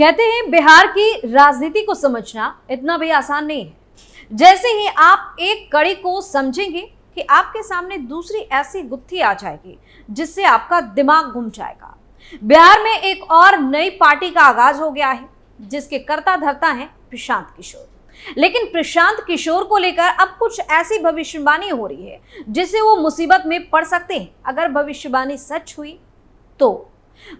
कहते हैं बिहार की राजनीति को समझना इतना भी आसान नहीं है। जैसे ही आप एक कड़ी को समझेंगे कि आपके सामने दूसरी ऐसी गुत्थी आ जाएगी जिससे आपका दिमाग घूम जाएगा। बिहार में एक और नई पार्टी का आगाज हो गया है जिसके कर्ता धर्ता हैं प्रशांत किशोर। लेकिन प्रशांत किशोर को लेकर अब कुछ ऐसी भविष्यवाणी हो रही है जिससे वो मुसीबत में पड़ सकते हैं अगर भविष्यवाणी सच हुई तो।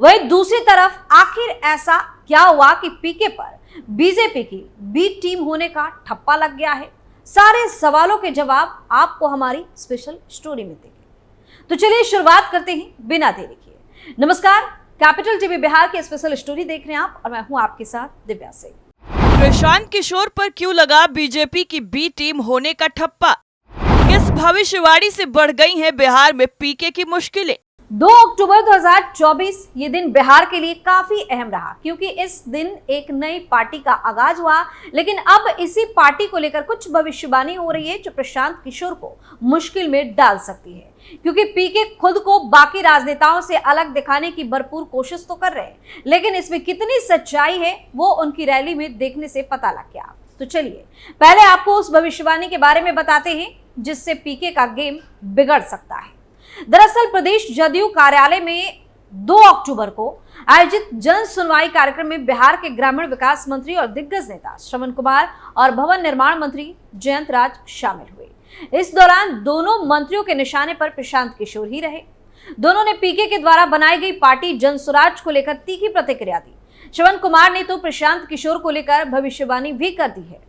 वहीं दूसरी तरफ आखिर ऐसा क्या हुआ कि पीके पर बीजेपी की बी टीम होने का ठप्पा लग गया है? सारे सवालों के जवाब आपको हमारी स्पेशल स्टोरी में देंगे। तो चलिए शुरुआत करते हैं बिना देरी किए। नमस्कार, कैपिटल टीवी बिहार की स्पेशल स्टोरी देख रहे हैं आप और मैं हूं आपके साथ दिव्या सिंह। प्रशांत किशोर पर क्यों लगा बीजेपी की बी टीम होने का ठप्पा? किस भविष्यवाणी से बढ़ गई हैं बिहार में पीके की मुश्किलें? 2 अक्टूबर 2024 ये दिन बिहार के लिए काफी अहम रहा क्योंकि इस दिन एक नई पार्टी का आगाज हुआ। लेकिन अब इसी पार्टी को लेकर कुछ भविष्यवाणी हो रही है जो प्रशांत किशोर को मुश्किल में डाल सकती है, क्योंकि पीके खुद को बाकी राजनेताओं से अलग दिखाने की भरपूर कोशिश तो कर रहे हैं, लेकिन इसमें कितनी सच्चाई है वो उनकी रैली में देखने से पता लग गया। तो चलिए पहले आपको उस भविष्यवाणी के बारे में बताते हैं जिससे पीके का गेम बिगड़ सकता है। दरअसल प्रदेश जदयू कार्यालय में 2 अक्टूबर को आयोजित जन सुनवाई कार्यक्रम में बिहार के ग्रामीण विकास मंत्री और दिग्गज नेता श्रवण कुमार और भवन निर्माण मंत्री जयंत राज शामिल हुए। इस दौरान दोनों मंत्रियों के निशाने पर प्रशांत किशोर ही रहे। दोनों ने पीके के द्वारा बनाई गई पार्टी जन स्वराज को लेकर तीखी प्रतिक्रिया दी। श्रवण कुमार ने तो प्रशांत किशोर को लेकर भविष्यवाणी भी कर दी है।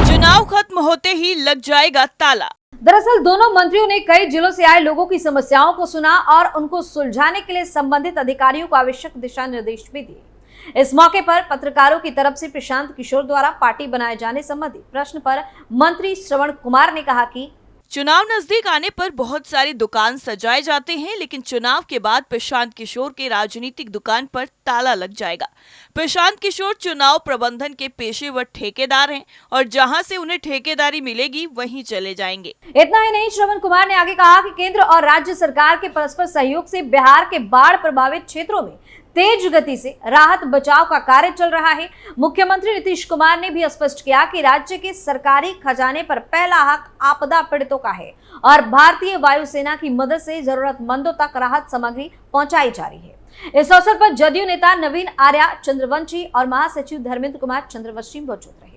चुनाव खत्म होते ही लग जाएगा ताला। दरअसल दोनों मंत्रियों ने कई जिलों से आए लोगों की समस्याओं को सुना और उनको सुलझाने के लिए संबंधित अधिकारियों को आवश्यक दिशा निर्देश भी दिए। इस मौके पर पत्रकारों की तरफ से प्रशांत किशोर द्वारा पार्टी बनाए जाने संबंधी प्रश्न पर मंत्री श्रवण कुमार ने कहा कि चुनाव नजदीक आने पर बहुत सारी दुकान सजाए जाते हैं, लेकिन चुनाव के बाद प्रशांत किशोर के राजनीतिक दुकान पर ताला लग जाएगा। प्रशांत किशोर चुनाव प्रबंधन के पेशेवर ठेकेदार हैं और जहां से उन्हें ठेकेदारी मिलेगी वहीं चले जाएंगे। इतना ही नहीं, श्रवण कुमार ने आगे कहा कि केंद्र और राज्य सरकार के परस्पर सहयोग से बिहार के बाढ़ प्रभावित क्षेत्रों में तेज गति से राहत बचाव का कार्य चल रहा है। मुख्यमंत्री नीतीश कुमार ने भी स्पष्ट किया कि राज्य के सरकारी खजाने पर पहला हक आपदा पीड़ितों का है और भारतीय वायुसेना की मदद से जरूरतमंदों तक राहत सामग्री पहुंचाई जा रही है। इस अवसर पर जदयू नेता नवीन आर्या चंद्रवंशी और महासचिव धर्मेंद्र कुमार चंद्रवंशी मौजूद रहे।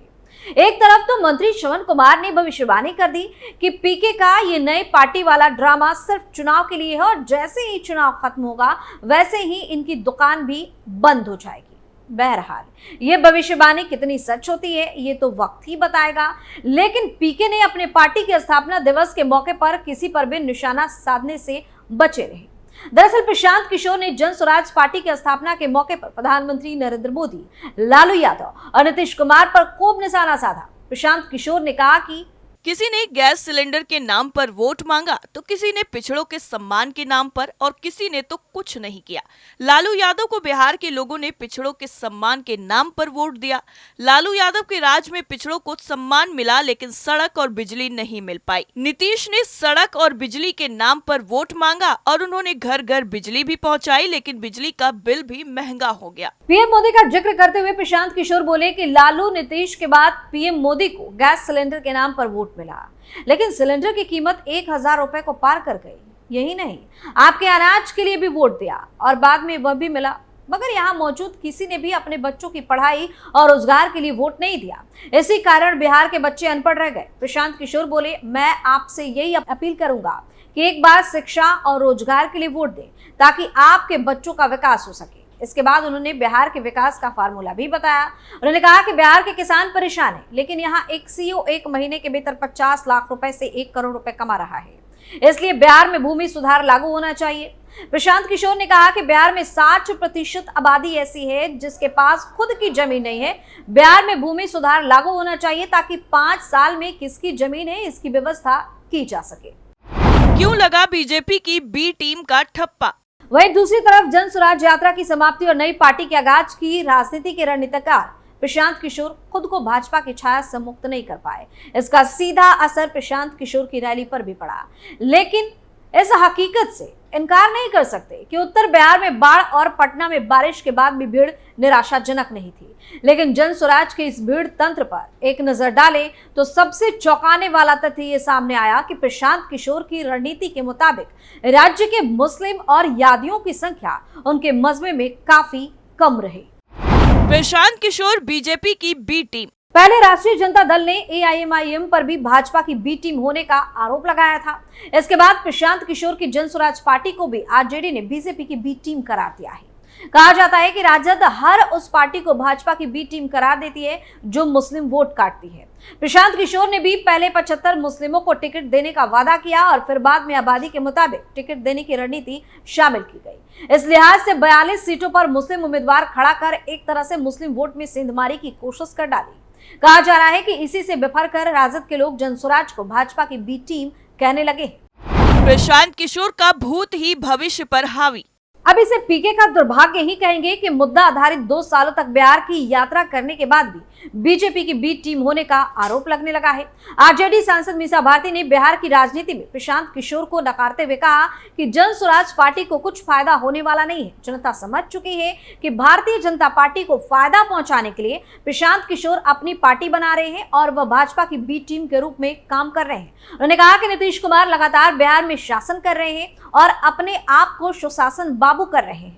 एक तरफ तो मंत्री श्रवण कुमार ने भविष्यवाणी कर दी कि पीके का ये नई पार्टी वाला ड्रामा सिर्फ चुनाव के लिए है और जैसे ही चुनाव खत्म होगा वैसे ही इनकी दुकान भी बंद हो जाएगी। बहरहाल ये भविष्यवाणी कितनी सच होती है ये तो वक्त ही बताएगा, लेकिन पीके ने अपने पार्टी के स्थापना दिवस के मौके पर किसी पर भी निशाना साधने से बचे रहे। दरअसल प्रशांत किशोर ने जन स्वराज पार्टी की स्थापना के मौके पर प्रधानमंत्री नरेंद्र मोदी, लालू यादव और नीतीश कुमार पर खूब निशाना साधा। प्रशांत किशोर ने कहा कि किसी ने गैस सिलेंडर के नाम पर वोट मांगा तो किसी ने पिछड़ों के सम्मान के नाम पर और किसी ने तो कुछ नहीं किया। लालू यादव को बिहार के लोगों ने पिछड़ों के सम्मान के नाम पर वोट दिया। लालू यादव के राज में पिछड़ों को सम्मान मिला लेकिन सड़क और बिजली नहीं मिल पाई। नीतीश ने सड़क और बिजली के नाम पर वोट मांगा और उन्होंने घर घर बिजली भी पहुंचाई, लेकिन बिजली का बिल भी महंगा हो गया। पीएम मोदी का जिक्र करते हुए प्रशांत किशोर बोले कि लालू नीतीश के बाद पीएम मोदी को गैस सिलेंडर के नाम पर वोट मिला, लेकिन सिलेंडर की कीमत 1000 रुपए को पार कर गई। यही नहीं, आपके अनाज के लिए भी वोट दिया और बाद में वह भी मिला, मगर यहाँ मौजूद किसी ने भी अपने बच्चों की पढ़ाई और रोजगार के लिए वोट नहीं दिया। इसी कारण बिहार के बच्चे अनपढ़ रह गए। प्रशांत किशोर बोले, मैं आपसे यही अपील करूंगा कि एक बार शिक्षा और रोजगार के लिए वोट दें ताकि आपके बच्चों का विकास हो सके। इसके बाद उन्होंने बिहार के विकास का फार्मूला भी बताया। उन्होंने कहा कि बिहार के किसान परेशान है, लेकिन यहाँ एक सीईओ 1 महीने के भीतर 50 लाख रुपए से 1 करोड़ रुपए कमा रहा है, इसलिए बिहार में भूमि सुधार लागू होना चाहिए। प्रशांत किशोर ने कहा कि बिहार में 60% आबादी ऐसी है जिसके पास खुद की जमीन नहीं है। बिहार में भूमि सुधार लागू होना चाहिए ताकि 5 साल में किसकी जमीन है इसकी व्यवस्था की जा सके। क्यों लगा बीजेपी की बी टीम का ठप्पा? वहीं दूसरी तरफ जन स्वराज यात्रा की समाप्ति और नई पार्टी के आगाज की राजनीति के रणनीतिकार प्रशांत किशोर खुद को भाजपा की छाया से मुक्त नहीं कर पाए। इसका सीधा असर प्रशांत किशोर की रैली पर भी पड़ा। लेकिन इस हकीकत से इनकार नहीं कर सकते कि उत्तर बिहार में बाढ़ और पटना में बारिश के बाद भी भीड़ निराशाजनक नहीं थी। लेकिन जन स्वराज के इस भीड़ तंत्र पर एक नजर डालें तो सबसे चौंकाने वाला तथ्य ये सामने आया कि प्रशांत किशोर की रणनीति के मुताबिक राज्य के मुस्लिम और यादियों की संख्या उनके मजमे में काफी कम रही। प्रशांत किशोर बीजेपी की बी टीम। पहले राष्ट्रीय जनता दल ने एआईएमआईएम पर भी भाजपा की बी टीम होने का आरोप लगाया था। इसके बाद प्रशांत किशोर की जन स्वराज पार्टी को भी आरजेडी ने बीजेपी की बी टीम करार दिया है। कहा जाता है कि राजद हर उस पार्टी को भाजपा की बी टीम करार देती है जो मुस्लिम वोट काटती है। प्रशांत किशोर ने भी पहले 75 मुस्लिमों को टिकट देने का वादा किया और फिर बाद में आबादी के मुताबिक टिकट देने की रणनीति शामिल की गई। इस लिहाज से 42 सीटों पर मुस्लिम उम्मीदवार खड़ा कर एक तरह से मुस्लिम वोट में सेंधमारी की कोशिश कर डाली। कहा जा रहा है कि इसी से बिफर कर राजद के लोग जनसुराज को भाजपा की बी टीम कहने लगे। प्रशांत किशोर का भूत ही भविष्य पर हावी। अब इसे पीके का दुर्भाग्य ही कहेंगे कि मुद्दा आधारित 2 सालों तक बिहार की यात्रा करने के बाद भी बीजेपी की बी टीम होने का आरोप लगने लगा है। आरजेडी सांसद मीसा भारती ने बिहार की राजनीति में प्रशांत किशोर को नकारते हुए कहा कि जन स्वराज पार्टी को कुछ फायदा होने वाला नहीं है। जनता समझ चुकी है कि भारतीय जनता पार्टी को फायदा पहुंचाने के लिए प्रशांत किशोर अपनी पार्टी बना रहे हैं और वह भाजपा की बी टीम के रूप में काम कर रहे हैं। उन्होंने कहा कि नीतीश कुमार लगातार बिहार में शासन कर रहे हैं और अपने आप को सुशासन बाबू कर रहे हैं।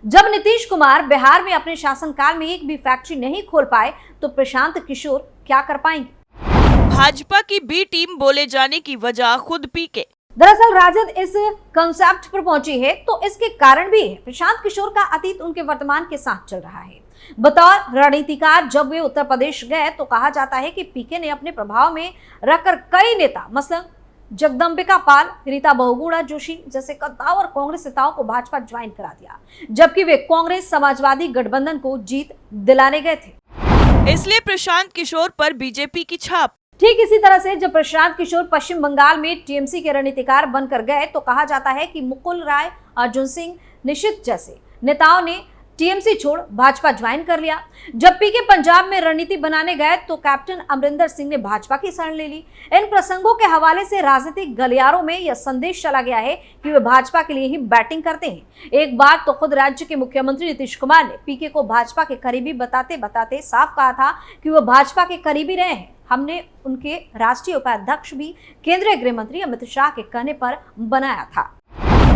जब नीतीश कुमार बिहार में अपने शासनकाल में एक भी फैक्ट्री नहीं खोल पाए तो प्रशांत किशोर क्या कर पाएंगे। भाजपा की बी टीम बोले जाने की वजह खुद पीके। दरअसल राजद इस कंसेप्ट पर पहुंची है तो इसके कारण भी है। प्रशांत किशोर का अतीत उनके वर्तमान के साथ चल रहा है। बतौर रणनीतिकार जब वे उत्तर प्रदेश गए तो कहा जाता है कि पीके ने अपने प्रभाव में रखकर कई नेता मसलन जगदम्बिका पाल, रीता बहुगुणा जोशी जैसे कद्दावर कांग्रेस नेताओं को भाजपा ज्वाइन करा दिया, जबकि वे कांग्रेस समाजवादी गठबंधन को जीत दिलाने गए थे। इसलिए प्रशांत किशोर पर बीजेपी की छाप। ठीक इसी तरह से जब प्रशांत किशोर पश्चिम बंगाल में टीएमसी के रणनीतिकार बनकर गए तो कहा जाता है कि मुकुल राय, अर्जुन सिंह, निशित जैसे नेताओं ने टीएमसी छोड़ भाजपा ज्वाइन कर लिया। जब पीके पंजाब में रणनीति बनाने गए तो कैप्टन अमरिंदर सिंह ने भाजपा की शरण ले ली। इन प्रसंगों के हवाले से राजनीतिक गलियारों में यह संदेश चला गया है कि वे भाजपा के लिए ही बैटिंग करते हैं। एक बार तो खुद राज्य के मुख्यमंत्री नीतीश कुमार ने पीके को भाजपा के करीबी बताते बताते साफ कहा था कि वह भाजपा के करीबी रहे हैं। हमने उनके राष्ट्रीय उपाध्यक्ष भी केंद्रीय गृह मंत्री अमित शाह के कहने पर बनाया था।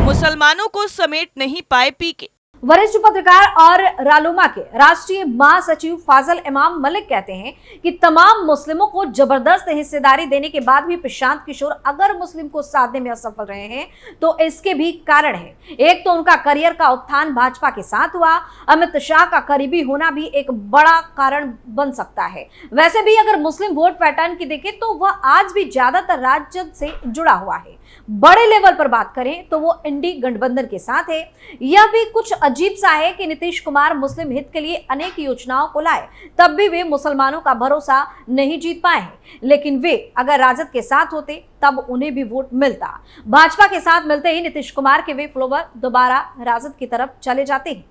मुसलमानों को समेट नहीं पाए पीके। वरिष्ठ पत्रकार और रालोमा के राष्ट्रीय महासचिव फाजल इमाम मलिक कहते हैं कि तमाम मुस्लिमों को जबरदस्त हिस्सेदारी देने के बाद भी प्रशांत किशोर अगर मुस्लिम को साधने में असफल रहे हैं तो इसके भी कारण है। एक तो उनका करियर का उत्थान भाजपा के साथ हुआ, अमित शाह का करीबी होना भी एक बड़ा कारण बन सकता है। वैसे भी अगर मुस्लिम वोट पैटर्न की देखें तो वह आज भी ज्यादातर राजद से जुड़ा हुआ है। बड़े लेवल पर बात करें तो वो इंडी गठबंधन के साथ है। यह भी कुछ अजीब सा है कि नीतीश कुमार मुस्लिम हित के लिए अनेक योजनाओं को लाए, तब भी वे मुसलमानों का भरोसा नहीं जीत पाए हैं। लेकिन वे अगर राजद के साथ होते तब उन्हें भी वोट मिलता। भाजपा के साथ मिलते ही नीतीश कुमार के वे फॉलोवर दोबारा राजद की तरफ चले जाते हैं।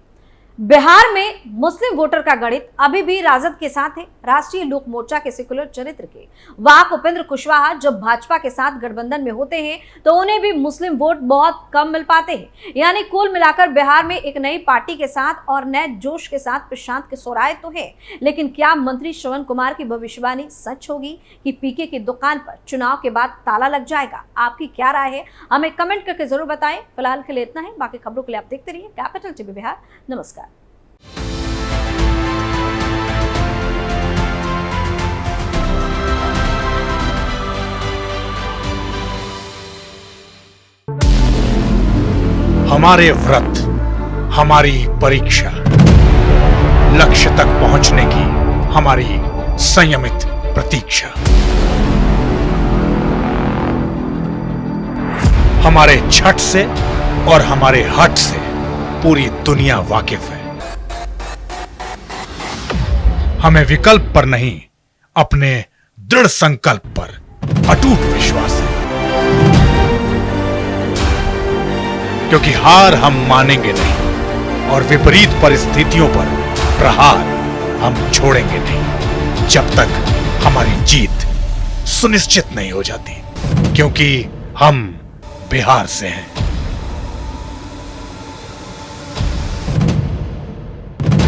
बिहार में मुस्लिम वोटर का गणित अभी भी राजद के साथ है। राष्ट्रीय लोक मोर्चा के सेकुलर चरित्र के वाक उपेंद्र कुशवाहा जब भाजपा के साथ गठबंधन में होते हैं तो उन्हें भी मुस्लिम वोट बहुत कम मिल पाते हैं। यानी कुल मिलाकर बिहार में एक नई पार्टी के साथ और नए जोश के साथ प्रशांत किशोर आए तो है, लेकिन क्या मंत्री श्रवण कुमार की भविष्यवाणी सच होगी कि पीके की दुकान पर चुनाव के बाद ताला लग जाएगा? आपकी क्या राय है, हमें कमेंट करके जरूर बताएं। फिलहाल के लिए इतना है, बाकी खबरों के लिए आप देखते रहिए कैपिटल टीवी बिहार। नमस्कार। हमारे व्रत, हमारी परीक्षा, लक्ष्य तक पहुंचने की हमारी संयमित प्रतीक्षा। हमारे छठ से और हमारे हठ से पूरी दुनिया वाकिफ है। हमें विकल्प पर नहीं, अपने दृढ़ संकल्प पर अटूट विश्वास है, क्योंकि हार हम मानेंगे नहीं और विपरीत परिस्थितियों पर प्रहार हम छोड़ेंगे नहीं जब तक हमारी जीत सुनिश्चित नहीं हो जाती, क्योंकि हम बिहार से हैं।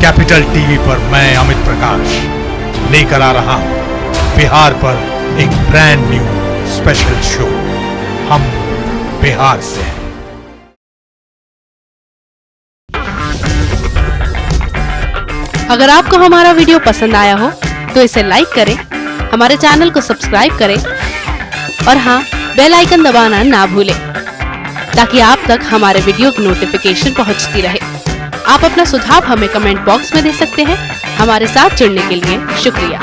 कैपिटल टीवी पर मैं अमित प्रकाश लेकर आ रहा हूं बिहार पर एक ब्रांड न्यू स्पेशल शो, हम बिहार से हैं। अगर आपको हमारा वीडियो पसंद आया हो तो इसे लाइक करें, हमारे चैनल को सब्सक्राइब करें और हाँ, बेल आइकन दबाना ना भूलें ताकि आप तक हमारे वीडियो की नोटिफिकेशन पहुंचती रहे। आप अपना सुझाव हमें कमेंट बॉक्स में दे सकते हैं। हमारे साथ जुड़ने के लिए शुक्रिया।